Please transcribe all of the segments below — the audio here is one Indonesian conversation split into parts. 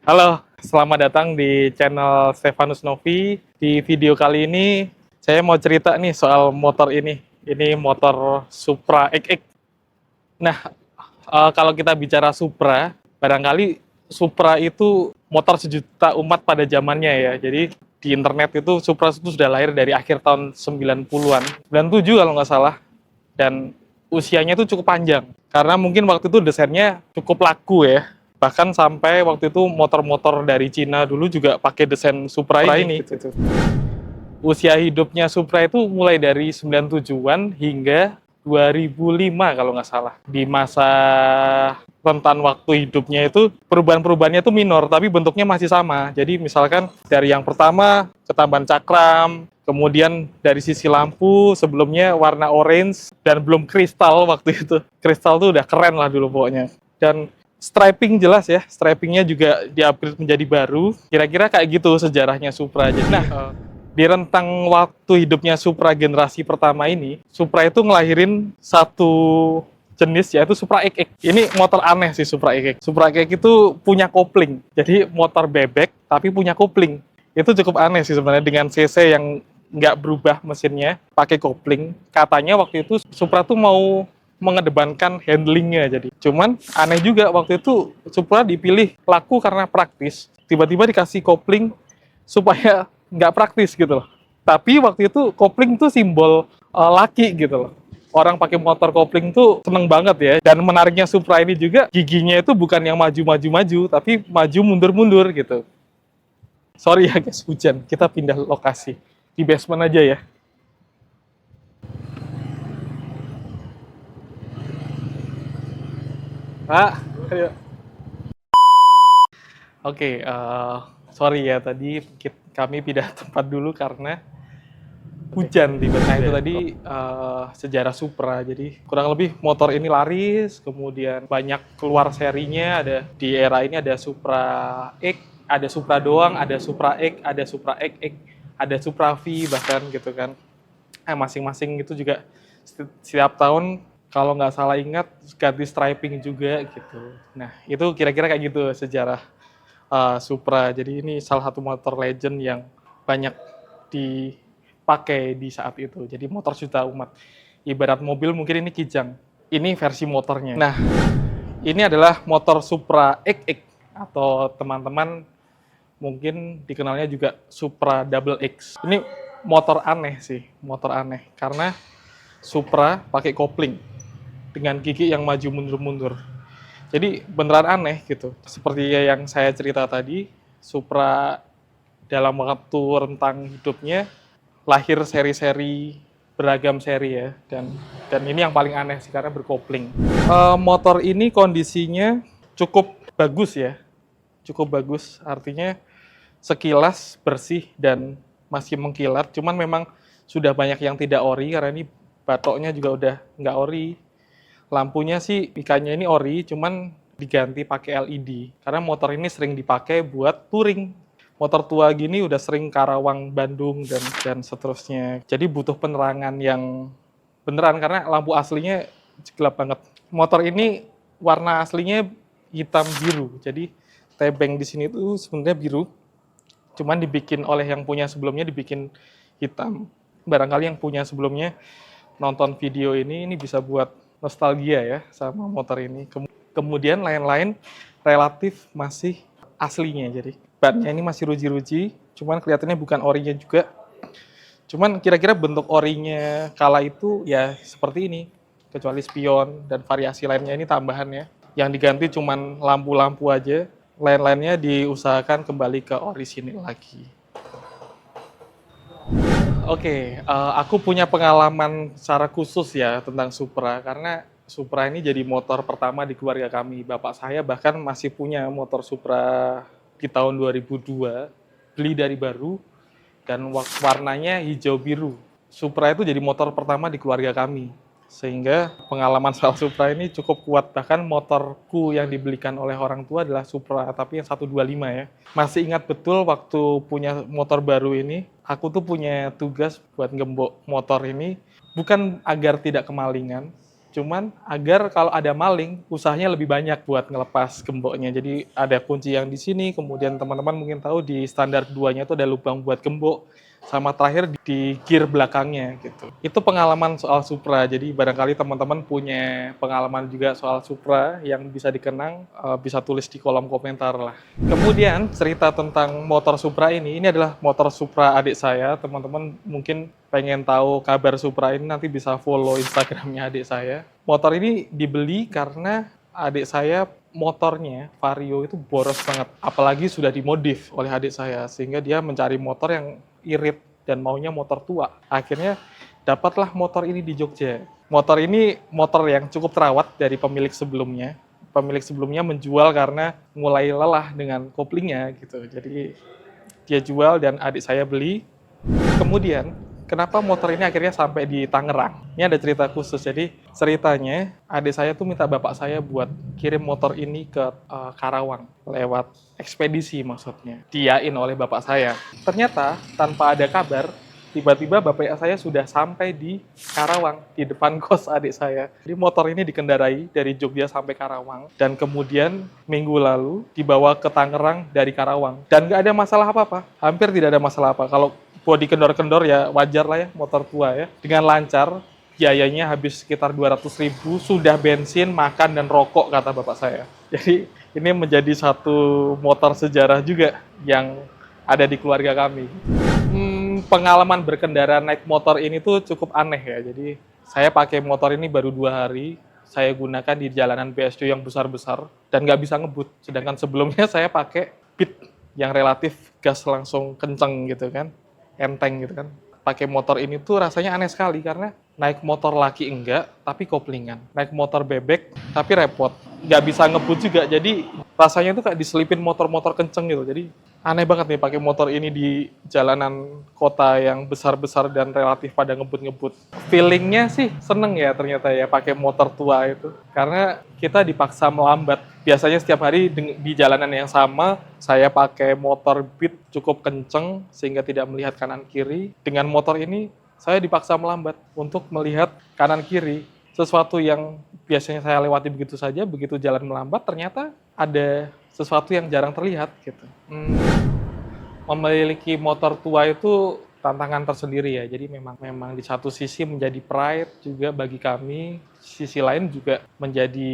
Halo, selamat datang di channel Stefanus Novi. Di video kali ini saya mau cerita nih soal motor ini. Ini motor Supra XX. Nah, kalau kita bicara Supra, barangkali Supra itu motor sejuta umat pada zamannya ya. Jadi di internet itu Supra itu sudah lahir dari akhir tahun 90-an. 97 kalau nggak salah. Dan usianya itu cukup panjang. Karena mungkin waktu itu desainnya cukup laku ya. Bahkan sampai waktu itu motor-motor dari Cina dulu juga pakai desain Supra ini. Gitu. Usia hidupnya Supra itu mulai dari 97-an hingga 2005 kalau nggak salah. Di masa rentan waktu hidupnya itu perubahan-perubahannya itu minor, tapi bentuknya masih sama. Jadi misalkan dari yang pertama ketambahan cakram, kemudian dari sisi lampu sebelumnya warna orange dan belum kristal waktu itu. Kristal tuh udah keren lah dulu pokoknya. Dan striping jelas ya, stripingnya juga di-upgrade menjadi baru. Kira-kira kayak gitu sejarahnya Supra. Jadi, di rentang waktu hidupnya Supra generasi pertama ini, Supra itu ngelahirin satu jenis yaitu Supra XX. Ini motor aneh sih Supra XX. Supra XX itu punya kopling. Jadi motor bebek tapi punya kopling. Itu cukup aneh sih sebenarnya dengan CC yang nggak berubah mesinnya, pakai kopling. Katanya waktu itu Supra tuh mau mengedepankan handlingnya jadi. Cuman aneh juga waktu itu Supra dipilih laku karena praktis. Tiba-tiba dikasih kopling supaya nggak praktis gitu loh. Tapi waktu itu kopling tuh simbol laki gitu loh. Orang pakai motor kopling tuh seneng banget ya. Dan menariknya Supra ini juga giginya itu bukan yang maju-maju-maju, tapi maju mundur-mundur gitu. Sorry ya guys, hujan. Kita pindah lokasi. Di basement aja ya. Ayo. Oke, sorry ya tadi kami pindah tempat dulu karena hujan tiba-tiba. Nah itu tadi sejarah Supra. Jadi kurang lebih motor ini laris, kemudian banyak keluar serinya. Ada di era ini ada Supra X, ada Supra doang, ada Supra X, ada Supra XX, ada Supra V bahkan gitu kan. Masing-masing itu juga setiap tahun kalau nggak salah ingat ganti striping juga gitu. Nah itu kira-kira kayak gitu sejarah Supra. Jadi ini salah satu motor legend yang banyak dipakai di saat itu. Jadi motor juta umat. Ibarat mobil mungkin ini Kijang. Ini versi motornya. Nah, ini adalah motor Supra XX atau teman-teman mungkin dikenalnya juga Supra Double X. Ini motor aneh sih, motor aneh karena Supra pakai kopling dengan gigi yang maju mundur-mundur. Jadi beneran aneh gitu. Seperti yang saya cerita tadi, Supra dalam waktu rentang hidupnya lahir seri-seri beragam seri ya. Dan ini yang paling aneh sih karena berkopling. Motor ini kondisinya cukup bagus ya. Cukup bagus, artinya sekilas bersih dan masih mengkilat. Cuman memang sudah banyak yang tidak ori karena ini batoknya juga udah nggak ori. Lampunya sih ikannya ini ori, cuman diganti pakai LED. Karena motor ini sering dipakai buat touring. Motor tua gini udah sering Karawang, Bandung, dan seterusnya. Jadi butuh penerangan yang beneran, karena lampu aslinya gelap banget. Motor ini warna aslinya hitam biru. Jadi tebeng di sini tuh sebenarnya biru. Cuman dibikin oleh yang punya sebelumnya dibikin hitam. Barangkali yang punya sebelumnya nonton video ini bisa buat nostalgia ya sama motor ini. Kemudian lain-lain relatif masih aslinya. Jadi bannya ini masih ruji-ruji, cuman kelihatannya bukan orinya juga. Cuman kira-kira bentuk orinya kala itu ya seperti ini. Kecuali spion dan variasi lainnya ini tambahannya. Yang diganti cuman lampu-lampu aja, lain-lainnya diusahakan kembali ke orisinil lagi. Oke, aku punya pengalaman secara khusus ya tentang Supra, karena Supra ini jadi motor pertama di keluarga kami. Bapak saya bahkan masih punya motor Supra di tahun 2002, beli dari baru, dan warnanya hijau biru. Supra itu jadi motor pertama di keluarga kami. Sehingga pengalaman soal Supra ini cukup kuat. Bahkan motorku yang dibelikan oleh orang tua adalah Supra, tapi yang 125 ya. Masih ingat betul waktu punya motor baru ini, aku tuh punya tugas buat gembok motor ini, bukan agar tidak kemalingan, cuman agar kalau ada maling, usahanya lebih banyak buat ngelepas gemboknya. Jadi ada kunci yang di sini, kemudian teman-teman mungkin tahu di standar 2-nya itu ada lubang buat gembok, sama terakhir di gear belakangnya gitu. Itu pengalaman soal Supra, jadi barangkali teman-teman punya pengalaman juga soal Supra yang bisa dikenang, bisa tulis di kolom komentar lah. Kemudian cerita tentang motor Supra ini adalah motor Supra adik saya. Teman-teman mungkin pengen tahu kabar Supra ini, nanti bisa follow Instagramnya adik saya. Motor ini dibeli karena adik saya motornya Vario itu boros banget, apalagi sudah dimodif oleh adik saya, sehingga dia mencari motor yang irit dan maunya motor tua. Akhirnya dapatlah motor ini di Jogja. Motor ini motor yang cukup terawat dari pemilik sebelumnya. Pemilik sebelumnya menjual karena mulai lelah dengan koplingnya gitu. Jadi dia jual dan adik saya beli. Kemudian kenapa motor ini akhirnya sampai di Tangerang? Ini ada cerita khusus. Jadi ceritanya adik saya tuh minta bapak saya buat kirim motor ini ke Karawang lewat ekspedisi maksudnya. Diain oleh bapak saya. Ternyata tanpa ada kabar, tiba-tiba bapak saya sudah sampai di Karawang, di depan kos adik saya. Jadi motor ini dikendarai dari Jogja sampai Karawang, dan kemudian minggu lalu dibawa ke Tangerang dari Karawang. Dan nggak ada masalah apa-apa, hampir tidak ada masalah apa. Kalau bodi kendor-kendor ya wajar lah ya, motor tua ya. Dengan lancar, biayanya habis sekitar 200.000, sudah bensin, makan, dan rokok kata bapak saya. Jadi ini menjadi satu motor sejarah juga yang ada di keluarga kami. Pengalaman berkendara naik motor ini tuh cukup aneh ya. Jadi saya pakai motor ini baru 2 hari. Saya gunakan di jalanan BSD yang besar-besar dan nggak bisa ngebut. Sedangkan sebelumnya saya pakai Beat yang relatif gas langsung kenceng gitu kan, enteng gitu kan. Pakai motor ini tuh rasanya aneh sekali karena naik motor laki enggak, tapi koplingan. Naik motor bebek, tapi repot. Nggak bisa ngebut juga, jadi rasanya tuh kayak diselipin motor-motor kenceng gitu. Jadi aneh banget nih pakai motor ini di jalanan kota yang besar-besar dan relatif pada ngebut-ngebut. Feelingnya sih seneng ya ternyata ya pakai motor tua itu. Karena kita dipaksa melambat. Biasanya setiap hari di jalanan yang sama, saya pakai motor Beat cukup kenceng sehingga tidak melihat kanan kiri. Dengan motor ini, saya dipaksa melambat untuk melihat kanan kiri. Sesuatu yang biasanya saya lewati begitu saja, begitu jalan melambat, ternyata ada sesuatu yang jarang terlihat gitu. Memiliki motor tua itu tantangan tersendiri ya. Jadi memang di satu sisi menjadi pride juga bagi kami, sisi lain juga menjadi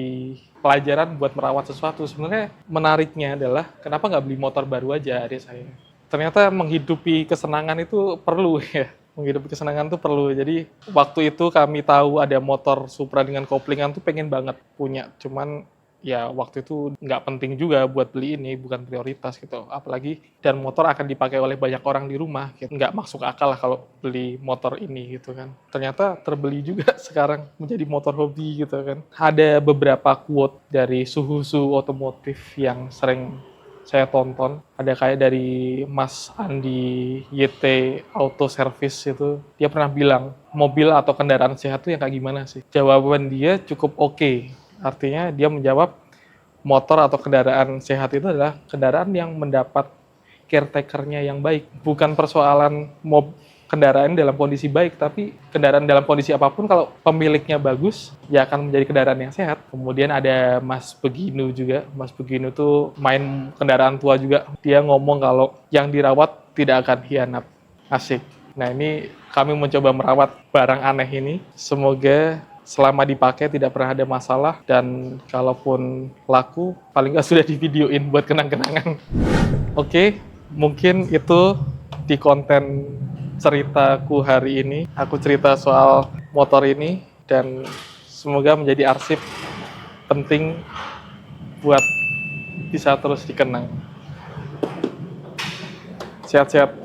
pelajaran buat merawat sesuatu. Sebenarnya menariknya adalah kenapa nggak beli motor baru aja adik saya. Ternyata menghidupi kesenangan itu perlu ya. Menghidupi kesenangan itu perlu. Jadi waktu itu kami tahu ada motor Supra dengan koplingan tuh pengen banget punya. Cuman ya waktu itu nggak penting juga buat beli ini, bukan prioritas gitu. Apalagi dan motor akan dipakai oleh banyak orang di rumah, gitu. Nggak masuk akal lah kalau beli motor ini gitu kan. Ternyata terbeli juga sekarang menjadi motor hobi gitu kan. Ada beberapa quote dari suhu-suhu otomotif yang sering saya tonton. Ada kayak dari Mas Andi YT Auto Service itu, dia pernah bilang mobil atau kendaraan sehat itu yang kayak gimana sih? Jawaban dia cukup oke. Artinya dia menjawab motor atau kendaraan sehat itu adalah kendaraan yang mendapat caretaker-nya yang baik. Bukan persoalan kendaraan dalam kondisi baik, tapi kendaraan dalam kondisi apapun kalau pemiliknya bagus, ya akan menjadi kendaraan yang sehat. Kemudian ada Mas Beginu juga. Mas Beginu tuh main kendaraan tua juga. Dia ngomong kalau yang dirawat tidak akan hianat. Asik. Nah ini kami mencoba merawat barang aneh ini. Semoga selama dipakai tidak pernah ada masalah, dan kalaupun laku paling nggak sudah divideoin buat kenang-kenangan. Oke, mungkin itu di konten ceritaku hari ini. Aku cerita soal motor ini dan semoga menjadi arsip penting buat bisa terus dikenang. Sehat-sehat.